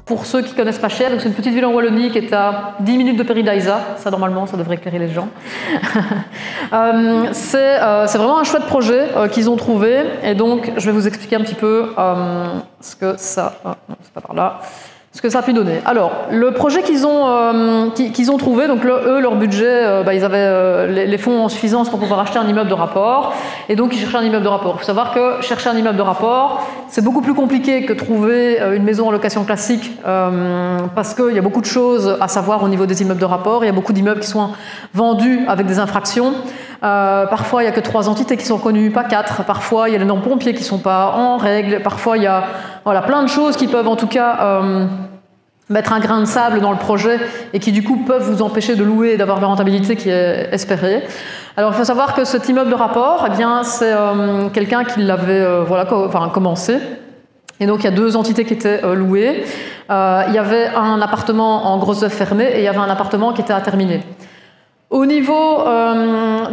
pour ceux qui ne connaissent pas Chièvres, c'est une petite ville en Wallonie qui est à 10 minutes de Paris-Daïsa. Ça, normalement, ça devrait éclairer les gens. C'est vraiment un chouette projet qu'ils ont trouvé. Et donc, je vais vous expliquer un petit peu ce que ça... non, c'est pas par là. Ce que ça a pu donner. Alors, le projet qu'ils ont trouvé, donc eux, leur budget, ils avaient les fonds en suffisance pour pouvoir acheter un immeuble de rapport, et donc ils cherchaient un immeuble de rapport. Il faut savoir que chercher un immeuble de rapport, c'est beaucoup plus compliqué que trouver une maison en location classique, parce qu'il y a beaucoup de choses à savoir au niveau des immeubles de rapport. Il y a beaucoup d'immeubles qui sont vendus avec des infractions. Parfois, il n'y a que 3 entités qui sont connues, pas 4. Parfois, il y a les normes pompiers qui ne sont pas en règle. Parfois, il y a plein de choses qui peuvent en tout cas mettre un grain de sable dans le projet et qui du coup peuvent vous empêcher de louer et d'avoir la rentabilité qui est espérée. Alors, il faut savoir que cet immeuble de rapport, eh bien, c'est quelqu'un qui l'avait commencé. Et donc, il y a 2 entités qui étaient louées. Il y avait un appartement en grosse œuvre fermée et il y avait un appartement qui était à terminer. Au niveau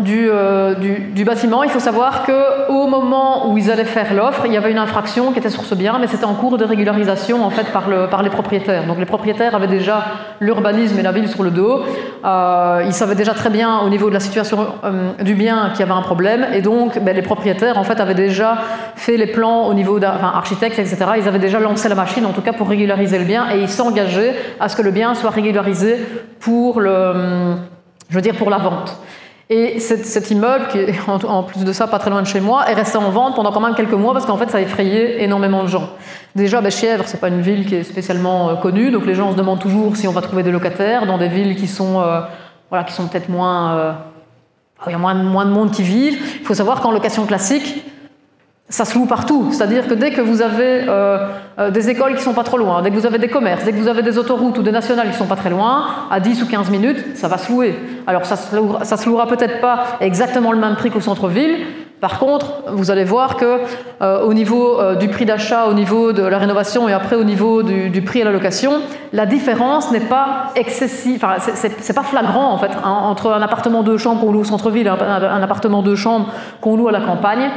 du bâtiment, il faut savoir qu'au moment où ils allaient faire l'offre, il y avait une infraction qui était sur ce bien, mais c'était en cours de régularisation en fait par les propriétaires. Donc les propriétaires avaient déjà l'urbanisme et la ville sur le dos. Ils savaient déjà très bien au niveau de la situation du bien qu'il y avait un problème, et donc les propriétaires en fait avaient déjà fait les plans au niveau architectes, etc. Ils avaient déjà lancé la machine en tout cas pour régulariser le bien, et ils s'engageaient à ce que le bien soit régularisé pour pour la vente. Et cet immeuble, qui est en plus de ça pas très loin de chez moi, est resté en vente pendant quand même quelques mois parce qu'en fait ça a effrayé énormément de gens. Déjà, Chièvres, c'est pas une ville qui est spécialement connue, donc les gens se demandent toujours si on va trouver des locataires dans des villes qui sont peut-être moins... il y a moins de monde qui vivent. Il faut savoir qu'en location classique, ça se loue partout, c'est-à-dire que dès que vous avez des écoles qui ne sont pas trop loin, dès que vous avez des commerces, dès que vous avez des autoroutes ou des nationales qui ne sont pas très loin, à 10 ou 15 minutes, ça va se louer. Alors ça se louera peut-être pas exactement le même prix qu'au centre-ville. Par contre, vous allez voir que au niveau du prix d'achat, au niveau de la rénovation et après au niveau du prix à la location, la différence n'est pas excessive, c'est pas flagrant en fait, entre un appartement 2 chambres qu'on loue au centre-ville et un appartement 2 chambres qu'on loue à la campagne.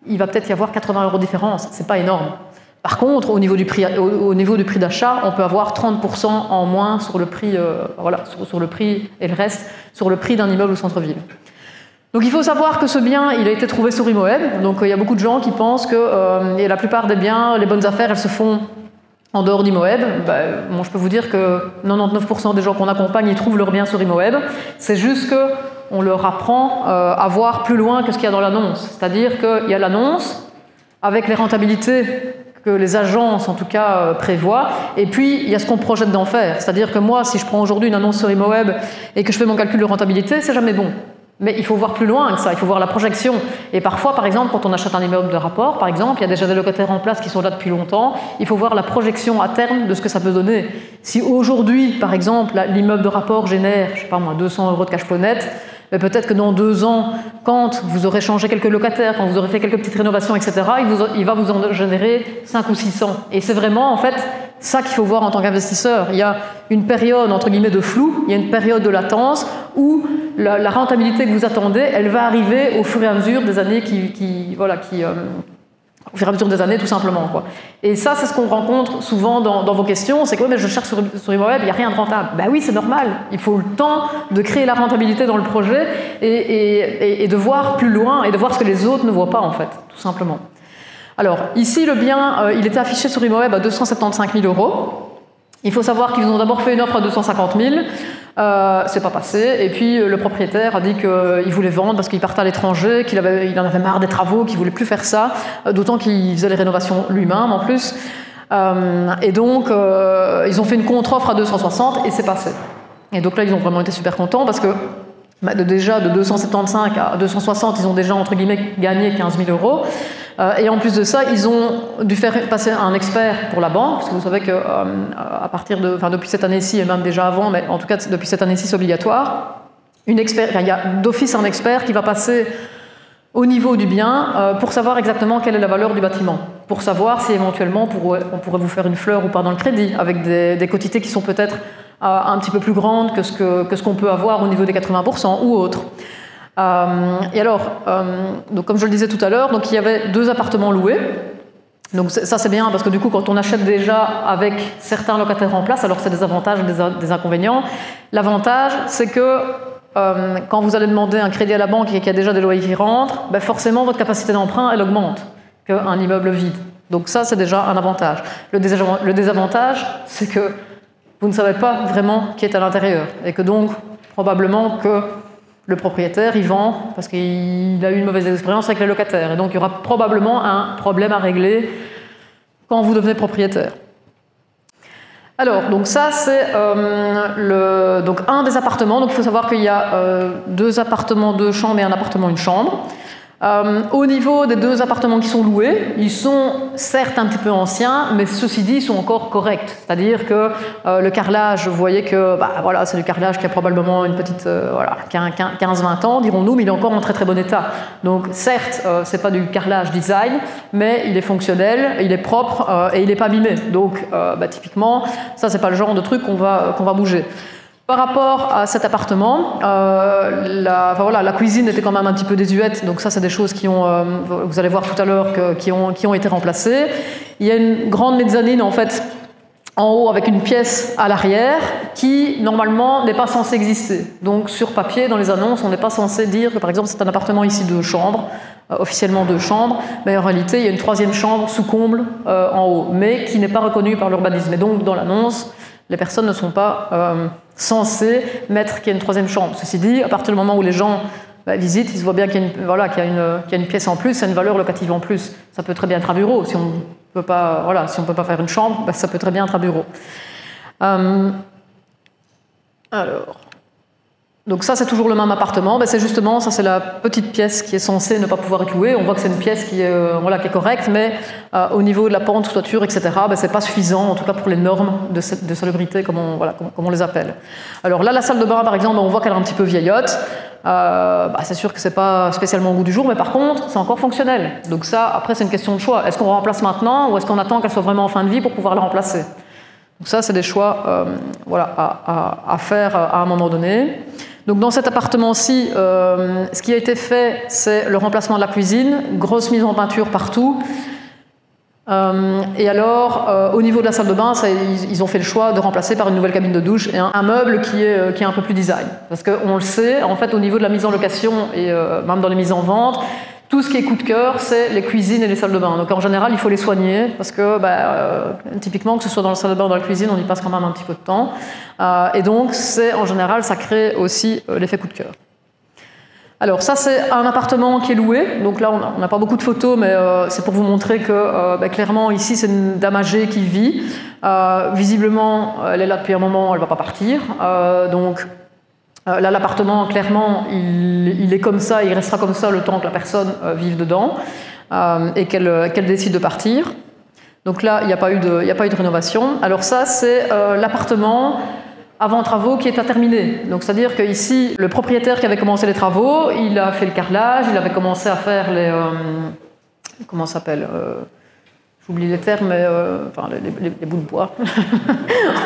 Il va peut-être y avoir 80 € de différence, c'est pas énorme. Par contre, au niveau du prix d'achat, on peut avoir 30% en moins sur le prix, sur le prix et le reste sur le prix d'un immeuble au centre-ville. Donc il faut savoir que ce bien, il a été trouvé sur Imoeb. Donc il y a beaucoup de gens qui pensent que et la plupart des biens, les bonnes affaires, elles se font en dehors d'Imoeb. Moi, je peux vous dire que 99% des gens qu'on accompagne, ils trouvent leurs biens sur Imoeb. C'est juste que on leur apprend à voir plus loin que ce qu'il y a dans l'annonce. C'est-à-dire qu'il y a l'annonce avec les rentabilités que les agences, en tout cas, prévoient. Et puis, il y a ce qu'on projette d'en faire. C'est-à-dire que moi, si je prends aujourd'hui une annonce sur Imoeb et que je fais mon calcul de rentabilité, c'est jamais bon. Mais il faut voir plus loin que ça, il faut voir la projection. Et parfois, par exemple, quand on achète un immeuble de rapport, par exemple, il y a déjà des locataires en place qui sont là depuis longtemps, il faut voir la projection à terme de ce que ça peut donner. Si aujourd'hui, par exemple, l'immeuble de rapport génère, 200 € de cash flow net, mais peut-être que dans 2 ans, quand vous aurez changé quelques locataires, quand vous aurez fait quelques petites rénovations, etc., il va vous en générer 5 ou 600. Et c'est vraiment, en fait, ça qu'il faut voir en tant qu'investisseur. Il y a une période, entre guillemets, de flou, il y a une période de latence où la rentabilité que vous attendez, elle va arriver au fur et à mesure des années au fur et à mesure des années, tout simplement, quoi. Et ça, c'est ce qu'on rencontre souvent dans vos questions, c'est que mais je cherche sur Imoeb, il n'y a rien de rentable. Ben oui, c'est normal. Il faut le temps de créer la rentabilité dans le projet et de voir plus loin et de voir ce que les autres ne voient pas, en fait, tout simplement. Alors, ici, le bien, il était affiché sur Imoeb à 275 000 €. Il faut savoir qu'ils ont d'abord fait une offre à 250 000. C'est pas passé, et puis le propriétaire a dit qu'il voulait vendre parce qu'il partait à l'étranger, qu'il en avait marre des travaux, qu'il voulait plus faire ça, d'autant qu'il faisait les rénovations lui-même en plus. Et donc ils ont fait une contre-offre à 260 et c'est passé. Et donc là ils ont vraiment été super contents parce que déjà de 275 à 260 ils ont déjà entre guillemets gagné 15 000 €. Et en plus de ça, ils ont dû faire passer un expert pour la banque, parce que vous savez que à partir depuis cette année-ci, et même déjà avant, mais en tout cas depuis cette année-ci, c'est obligatoire. Il y a d'office un expert qui va passer au niveau du bien pour savoir exactement quelle est la valeur du bâtiment, pour savoir si éventuellement on pourrait vous faire une fleur ou pas dans le crédit, avec des quotités qui sont peut-être un petit peu plus grandes que ce qu'on peut avoir au niveau des 80% ou autre. Et alors, donc comme je le disais tout à l'heure, donc il y avait 2 appartements loués. Donc ça c'est bien parce que du coup quand on achète déjà avec certains locataires en place, alors c'est des avantages et des inconvénients. L'avantage c'est que quand vous allez demander un crédit à la banque et qu'il y a déjà des loyers qui rentrent, ben forcément votre capacité d'emprunt elle augmente qu'un immeuble vide. Donc ça c'est déjà un avantage. Le désavantage c'est que vous ne savez pas vraiment qui est à l'intérieur et que donc probablement que le propriétaire, il vend parce qu'il a eu une mauvaise expérience avec les locataires. Et donc, il y aura probablement un problème à régler quand vous devenez propriétaire. Alors, donc ça, c'est donc un des appartements. Donc, il faut savoir qu'il y a 2 appartements, 2 chambres et un appartement, une chambre. Au niveau des 2 appartements qui sont loués, ils sont certes un petit peu anciens, mais ceci dit, ils sont encore corrects. C'est-à-dire que le carrelage, vous voyez que voilà, c'est du carrelage qui a probablement une petite, voilà, 15-20 ans, dirons-nous, mais il est encore en très très bon état. Donc certes, c'est pas du carrelage design, mais il est fonctionnel, il est propre et il n'est pas abîmé. Donc typiquement, ça c'est pas le genre de truc qu'on va bouger. Par rapport à cet appartement, la cuisine était quand même un petit peu désuète, donc ça c'est des choses qui ont, vous allez voir tout à l'heure, qui ont été remplacées. Il y a une grande mezzanine en fait en haut avec une pièce à l'arrière qui normalement n'est pas censée exister. Donc sur papier, dans les annonces, on n'est pas censé dire que par exemple c'est un appartement ici 2 chambres, officiellement 2 chambres, mais en réalité il y a une 3e chambre sous comble en haut, mais qui n'est pas reconnue par l'urbanisme. Et donc dans l'annonce, les personnes ne sont pas censées mettre qu'il y a une 3e chambre. Ceci dit, à partir du moment où les gens visitent, ils se voient bien qu'il y a une pièce en plus, c'est une valeur locative en plus. Ça peut très bien être un bureau. Si on ne peut pas faire une chambre, ça peut très bien être un bureau. Donc ça, c'est toujours le même appartement. C'est justement, ça c'est la petite pièce qui est censée ne pas pouvoir être louée. On voit que c'est une pièce qui est correcte, mais au niveau de la pente, toiture, etc., c'est pas suffisant, en tout cas pour les normes de salubrité, comme on les appelle. Alors là, la salle de bain, par exemple, on voit qu'elle est un petit peu vieillotte. C'est sûr que c'est pas spécialement au goût du jour, mais par contre, c'est encore fonctionnel. Donc ça, après, c'est une question de choix. Est-ce qu'on remplace maintenant ou est-ce qu'on attend qu'elle soit vraiment en fin de vie pour pouvoir la remplacer? Donc ça, c'est des choix à faire à un moment donné. Donc dans cet appartement-ci, ce qui a été fait, c'est le remplacement de la cuisine, grosse mise en peinture partout. Et alors, au niveau de la salle de bain, ils ont fait le choix de remplacer par une nouvelle cabine de douche et un meuble qui est un peu plus design. Parce qu'on le sait, en fait, au niveau de la mise en location et même dans les mises en vente, tout ce qui est coup de cœur, c'est les cuisines et les salles de bain. Donc en général, il faut les soigner parce que typiquement, que ce soit dans la salle de bain ou dans la cuisine, on y passe quand même un petit peu de temps. Et donc, en général, ça crée aussi l'effet coup de cœur. Alors ça, c'est un appartement qui est loué. Donc là, on n'a pas beaucoup de photos, mais c'est pour vous montrer que clairement, ici, c'est une dame âgée qui vit. Visiblement, elle est là depuis un moment, elle ne va pas partir. Là, l'appartement, clairement, il est comme ça, il restera comme ça le temps que la personne vive dedans et qu'elle décide de partir. Donc là, il n'y a pas eu de rénovation. Alors ça, c'est l'appartement avant travaux qui est à terminer. Donc c'est-à-dire qu'ici, le propriétaire qui avait commencé les travaux, il a fait le carrelage, il avait commencé à faire les... comment ça s'appelle j'oublie les termes, mais les bouts de bois,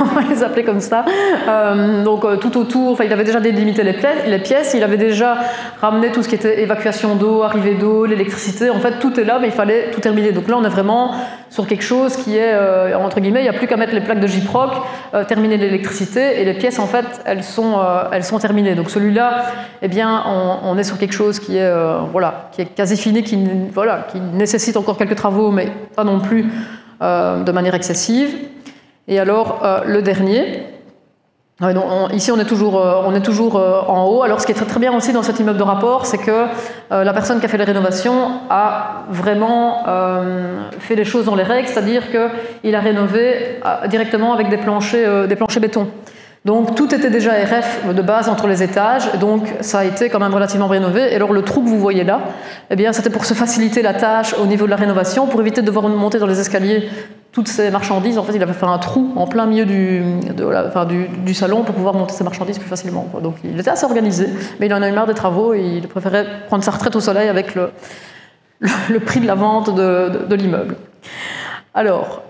on va les appeler comme ça. Tout autour, il avait déjà délimité les pièces, il avait déjà ramené tout ce qui était évacuation d'eau, arrivée d'eau, l'électricité. En fait, tout est là, mais il fallait tout terminer. Donc là, on est vraiment sur quelque chose qui est, entre guillemets, il n'y a plus qu'à mettre les plaques de Gyproc, terminer l'électricité, et les pièces, en fait, elles sont terminées. Donc celui-là, eh bien, on est sur quelque chose qui est quasi fini, qui nécessite encore quelques travaux, mais pas non plus de manière excessive. Et alors, le dernier, ici on est toujours en haut. Alors ce qui est très, très bien aussi dans cet immeuble de rapport, c'est que la personne qui a fait les rénovations a vraiment fait les choses dans les règles, c'est-à-dire qu'il a rénové directement avec des planchers béton. Donc tout était déjà RF de base entre les étages, donc ça a été quand même relativement rénové. Et alors le trou que vous voyez là, eh bien c'était pour se faciliter la tâche au niveau de la rénovation, pour éviter de devoir monter dans les escaliers toutes ces marchandises. En fait, il avait fait un trou en plein milieu du salon pour pouvoir monter ces marchandises plus facilement. Donc il était assez organisé, mais il en a eu marre des travaux et il préférait prendre sa retraite au soleil avec le prix de la vente de l'immeuble. Alors...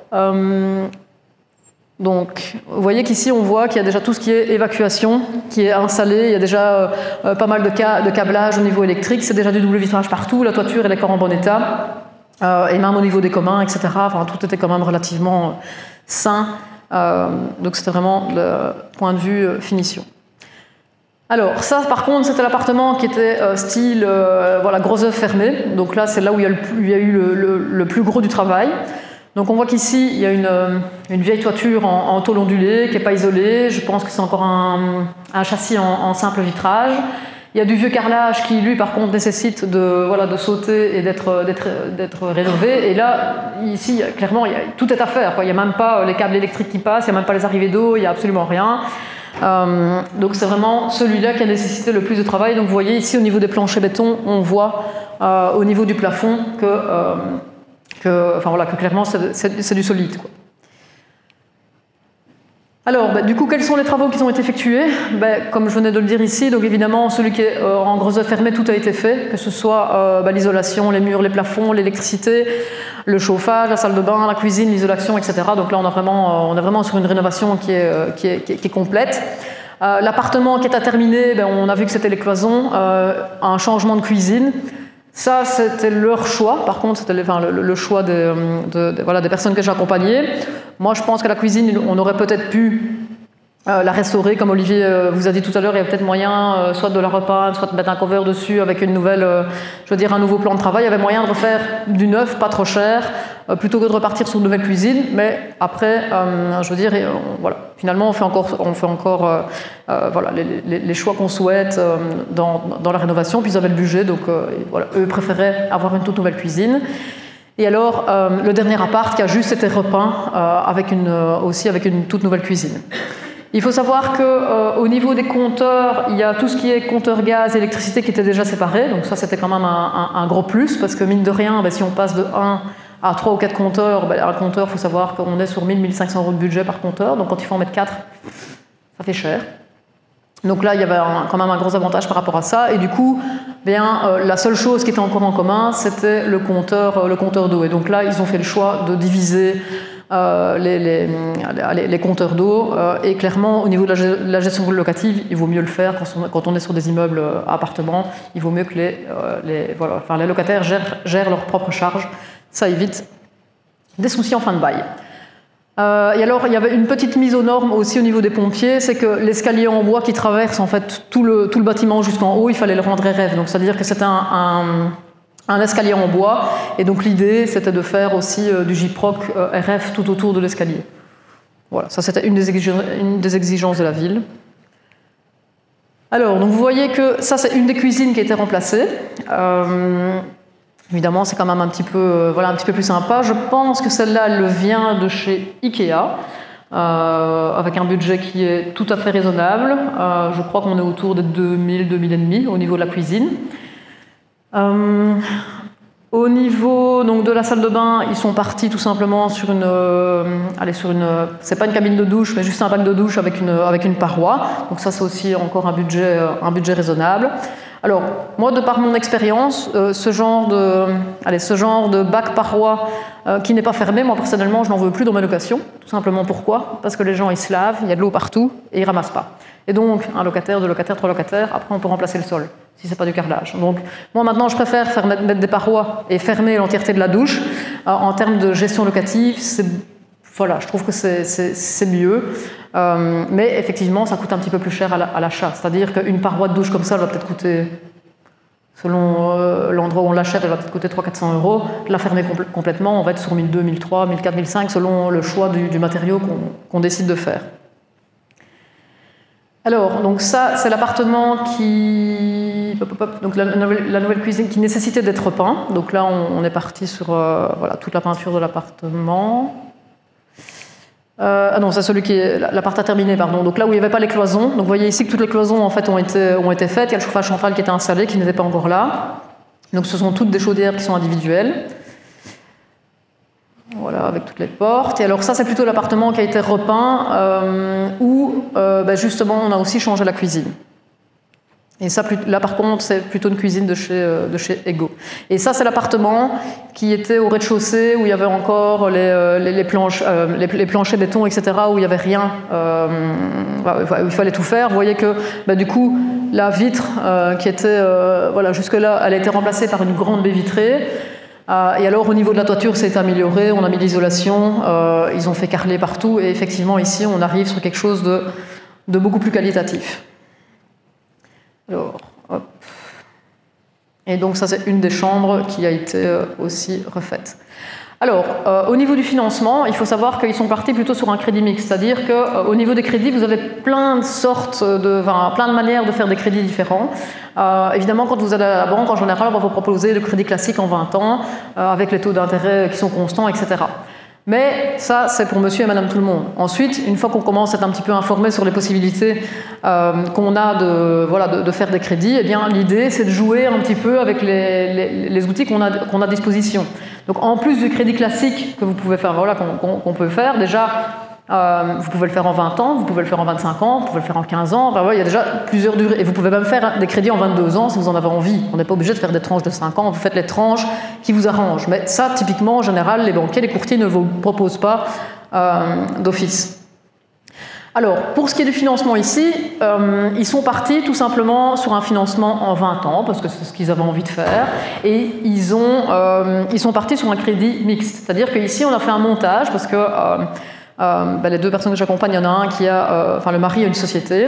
donc, vous voyez qu'ici, on voit qu'il y a déjà tout ce qui est évacuation qui est installé. Il y a déjà pas mal de câblage au niveau électrique. C'est déjà du double vitrage partout. La toiture, elle est encore en bon état. et même au niveau des communs, etc. Enfin, tout était quand même relativement sain. Donc c'était vraiment le point de vue finition. Alors ça, par contre, c'était l'appartement qui était style voilà, gros œuvre fermé. Donc là, c'est là où il y a eu le plus gros du travail. Donc on voit qu'ici, il y a une vieille toiture en tôle ondulée qui n'est pas isolée. Je pense que c'est encore un châssis en simple vitrage. Il y a du vieux carrelage qui, lui, par contre, nécessite de sauter et d'être rénové. Et là, ici, clairement, tout est à faire, quoi. Il n'y a même pas les câbles électriques qui passent, il n'y a même pas les arrivées d'eau, il n'y a absolument rien. Donc c'est vraiment celui-là qui a nécessité le plus de travail. Donc vous voyez ici, au niveau des planchers béton, on voit au niveau du plafond que clairement, c'est du solide, quoi. Alors, du coup, quels sont les travaux qui ont été effectués? Comme je venais de le dire ici, donc évidemment, celui qui est en gros œuvre fermé, tout a été fait, que ce soit l'isolation, les murs, les plafonds, l'électricité, le chauffage, la salle de bain, la cuisine, l'isolation, etc. Donc là, on est vraiment sur une rénovation qui est complète. L'appartement qui est à terminer, on a vu que c'était les cloisons, un changement de cuisine. Ça, c'était leur choix. Par contre, c'était le choix des personnes que j'ai accompagnées. Moi, je pense que la cuisine, on aurait peut-être pu la restaurer, comme Olivier vous a dit tout à l'heure. Il y a peut-être moyen, soit de la repeindre, soit de mettre un cover dessus avec une nouvelle, un nouveau plan de travail. Il y avait moyen de refaire du neuf, pas trop cher, plutôt que de repartir sur une nouvelle cuisine. Mais après, finalement, on fait encore les choix qu'on souhaite dans la rénovation. Puis ils avaient le budget, donc eux préféraient avoir une toute nouvelle cuisine. Et alors, le dernier appart qui a juste été repeint avec une toute nouvelle cuisine. Il faut savoir qu'au niveau des compteurs, il y a tout ce qui est compteur gaz, électricité qui était déjà séparé. Donc ça, c'était quand même un gros plus, parce que mine de rien, si on passe de 1 à 3 ou 4 compteurs, un compteur, il faut savoir qu'on est sur 1000-1500 € de budget par compteur. Donc quand il faut en mettre 4, ça fait cher. Donc là, il y avait quand même un gros avantage par rapport à ça. Et du coup, la seule chose qui était encore en commun, c'était le compteur d'eau. Et donc là, ils ont fait le choix de diviser les compteurs d'eau. Et clairement, au niveau de la gestion locative, il vaut mieux le faire quand on est sur des immeubles à appartements. Il vaut mieux que les locataires gèrent leurs propres charges. Ça évite des soucis en fin de bail. Et alors, il y avait une petite mise aux normes aussi au niveau des pompiers, c'est que l'escalier en bois qui traverse en fait tout le bâtiment jusqu'en haut, il fallait le rendre RF. Donc, c'est-à-dire que c'était un escalier en bois, et donc l'idée, c'était de faire aussi du gyproc RF tout autour de l'escalier. Voilà, ça c'était une des exigences de la ville. Alors, donc vous voyez que ça, c'est une des cuisines qui a été remplacée. Évidemment, c'est quand même un petit peu plus sympa. Je pense que celle-là, elle vient de chez Ikea, avec un budget qui est tout à fait raisonnable. Je crois qu'on est autour de 2000, 2005 au niveau de la cuisine. Au niveau donc, de la salle de bain, ils sont partis tout simplement sur c'est pas une cabine de douche, mais juste un bac de douche avec une paroi. Donc ça, c'est aussi encore un budget raisonnable. Alors, moi, de par mon expérience, ce genre de bac paroi qui n'est pas fermé, moi, personnellement, je n'en veux plus dans mes locations. Tout simplement pourquoi? Parce que les gens, ils se lavent, il y a de l'eau partout, et ils ramassent pas. Et donc, un locataire, deux locataires, trois locataires, après, on peut remplacer le sol, si c'est pas du carrelage. Donc, moi, maintenant, je préfère mettre des parois et fermer l'entièreté de la douche. En termes de gestion locative, je trouve que c'est mieux. Mais effectivement, ça coûte un petit peu plus cher à l'achat. C'est-à-dire qu'une paroi de douche comme ça, elle va peut-être coûter, selon l'endroit où on l'achète, elle va peut-être coûter 300-400 €. La fermer complètement, on va être sur 1200, 1300, 1400, 1500, selon le choix du matériau qu'on décide de faire. Alors, donc ça, c'est l'appartement donc la nouvelle cuisine qui nécessitait d'être repeint. Donc là, on est parti sur toute la peinture de l'appartement. Non, c'est celui qui est l'appart à terminer, pardon. Donc là où il n'y avait pas les cloisons. Donc vous voyez ici que toutes les cloisons en fait ont été faites. Il y a le chauffage central qui était installé, qui n'était pas encore là. Donc ce sont toutes des chaudières qui sont individuelles. Voilà, avec toutes les portes. Et alors ça, c'est plutôt l'appartement qui a été repeint, où justement on a aussi changé la cuisine. Et ça, là par contre, c'est plutôt une cuisine de chez Ego. Et ça, c'est l'appartement qui était au rez-de-chaussée, où il y avait encore les planchers béton, etc., où il n'y avait rien, où il fallait tout faire. Vous voyez que, du coup, la vitre qui était, jusque-là, elle a été remplacée par une grande baie vitrée. Et alors au niveau de la toiture, c'est amélioré, on a mis l'isolation, ils ont fait carreler partout, et effectivement ici on arrive sur quelque chose de beaucoup plus qualitatif. Alors, hop. Et donc ça c'est une des chambres qui a été aussi refaite. Alors, au niveau du financement, il faut savoir qu'ils sont partis plutôt sur un crédit mixte, c'est-à-dire qu'au niveau des crédits, vous avez plein de manières de faire des crédits différents. Évidemment, quand vous allez à la banque, en général, on va vous proposer le crédit classique en 20 ans, avec les taux d'intérêt qui sont constants, etc. Mais ça, c'est pour monsieur et madame tout le monde. Ensuite, une fois qu'on commence à être un petit peu informé sur les possibilités qu'on a de faire des crédits, eh bien, l'idée, c'est de jouer un petit peu avec les outils qu'on a à disposition. Donc, en plus du crédit classique que vous pouvez faire, qu'on peut faire, déjà, vous pouvez le faire en 20 ans, vous pouvez le faire en 25 ans, vous pouvez le faire en 15 ans, il y a déjà plusieurs durées. Et vous pouvez même faire des crédits en 22 ans si vous en avez envie. On n'est pas obligé de faire des tranches de 5 ans, vous faites les tranches qui vous arrangent. Mais ça, typiquement, en général, les banquiers, les courtiers ne vous proposent pas d'office. Alors, pour ce qui est du financement ici, ils sont partis tout simplement sur un financement en 20 ans, parce que c'est ce qu'ils avaient envie de faire, et ils sont partis sur un crédit mixte. C'est-à-dire qu'ici, on a fait un montage, parce que les deux personnes que j'accompagne, il y en a un qui a, le mari a une société,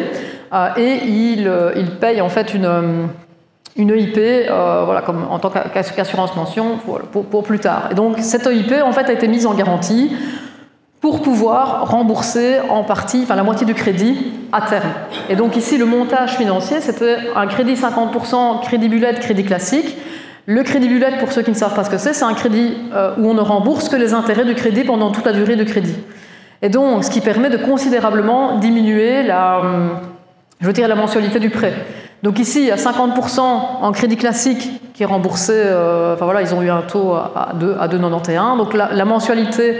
et il paye en fait une EIP comme en tant qu'assurance pension pour plus tard. Et donc, cette EIP en fait a été mise en garantie pour pouvoir rembourser en partie, la moitié du crédit à terme. Et donc ici, le montage financier, c'était un crédit 50% crédit bullet, crédit classique. Le crédit bullet, pour ceux qui ne savent pas ce que c'est un crédit où on ne rembourse que les intérêts du crédit pendant toute la durée du crédit. Et donc, ce qui permet de considérablement diminuer la mensualité du prêt. Donc ici, il y a 50% en crédit classique qui est remboursé, ils ont eu un taux à 2,91. Donc la mensualité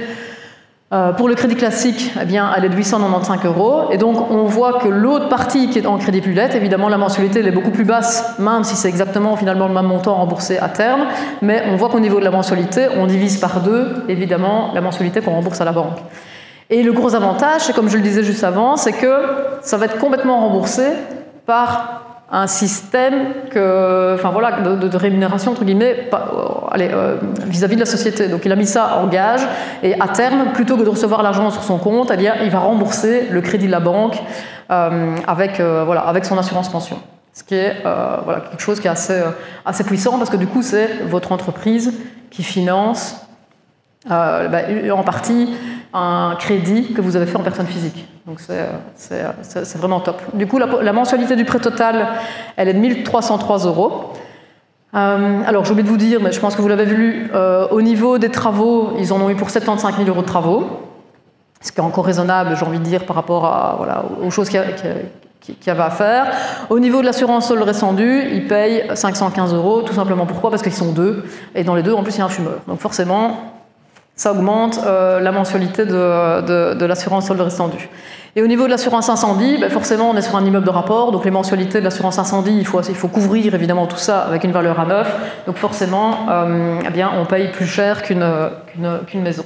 pour le crédit classique, eh bien, elle est de 895 €. Et donc, on voit que l'autre partie qui est en crédit bullet, évidemment, la mensualité elle est beaucoup plus basse, même si c'est exactement finalement le même montant remboursé à terme. Mais on voit qu'au niveau de la mensualité, on divise par 2, évidemment, la mensualité qu'on rembourse à la banque. Et le gros avantage, c'est comme je le disais juste avant, c'est que ça va être complètement remboursé par un système de rémunération, entre guillemets, vis-à-vis de la société. Donc il a mis ça en gage, et à terme, plutôt que de recevoir l'argent sur son compte, il va rembourser le crédit de la banque avec son assurance pension. Ce qui est quelque chose qui est assez puissant, parce que du coup, c'est votre entreprise qui finance en partie un crédit que vous avez fait en personne physique. Donc c'est vraiment top. Du coup, la mensualité du prêt total, elle est de 1 303 €. Alors, j'ai oublié de vous dire, mais je pense que vous l'avez vu, au niveau des travaux, ils en ont eu pour 75 000 € de travaux, ce qui est encore raisonnable, j'ai envie de dire, par rapport aux choses qu'il y avait à faire. Au niveau de l'assurance sol rescendu, ils payent 515 €, tout simplement pourquoi ? Parce qu'ils sont deux, et dans les deux, en plus, il y a un fumeur. Donc forcément, ça augmente la mensualité de l'assurance sol rescendu. Et au niveau de l'assurance incendie, forcément, on est sur un immeuble de rapport, donc les mensualités de l'assurance incendie, il faut couvrir évidemment tout ça avec une valeur à neuf, donc forcément, on paye plus cher qu'une maison.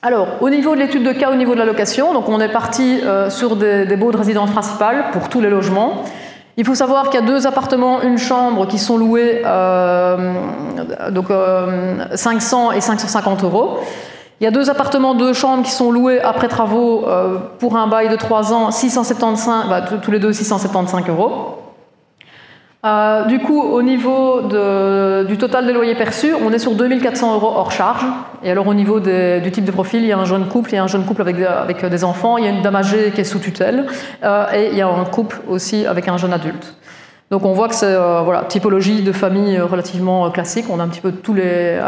Alors, au niveau de l'étude de cas, au niveau de la location, donc on est parti sur des baux de résidence principale pour tous les logements. Il faut savoir qu'il y a 2 appartements, une chambre qui sont loués 500 et 550 €. Il y a 2 appartements, 2 chambres qui sont loués après travaux pour un bail de 3 ans, 675, tous les deux 675 €. Du coup, au niveau du total des loyers perçus, on est sur 2 400 € hors charge. Et alors, au niveau du type de profil, il y a un jeune couple, avec des enfants, il y a une dame âgée qui est sous tutelle, et il y a un couple aussi avec un jeune adulte. Donc, on voit que c'est typologie de famille relativement classique. On a un petit peu toutes les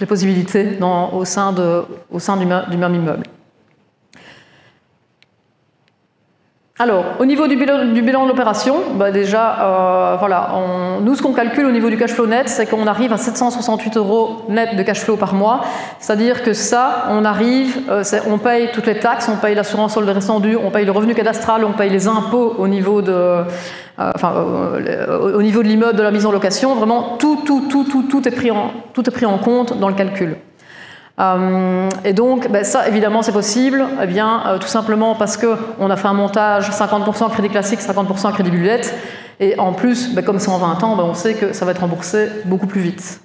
possibilités au sein du même immeuble. Alors, au niveau du bilan de l'opération, nous, ce qu'on calcule au niveau du cash flow net, c'est qu'on arrive à 768 € net de cash flow par mois. C'est-à-dire que ça, on paye toutes les taxes, on paye l'assurance solde rescendu, on paye le revenu cadastral, on paye les impôts au niveau de l'immeuble, de la mise en location. Vraiment, tout est pris en compte dans le calcul. Et donc, ça, évidemment, c'est possible, tout simplement parce qu'on a fait un montage 50% crédit classique, 50% crédit bullet, et en plus, comme c'est en 20 ans, on sait que ça va être remboursé beaucoup plus vite.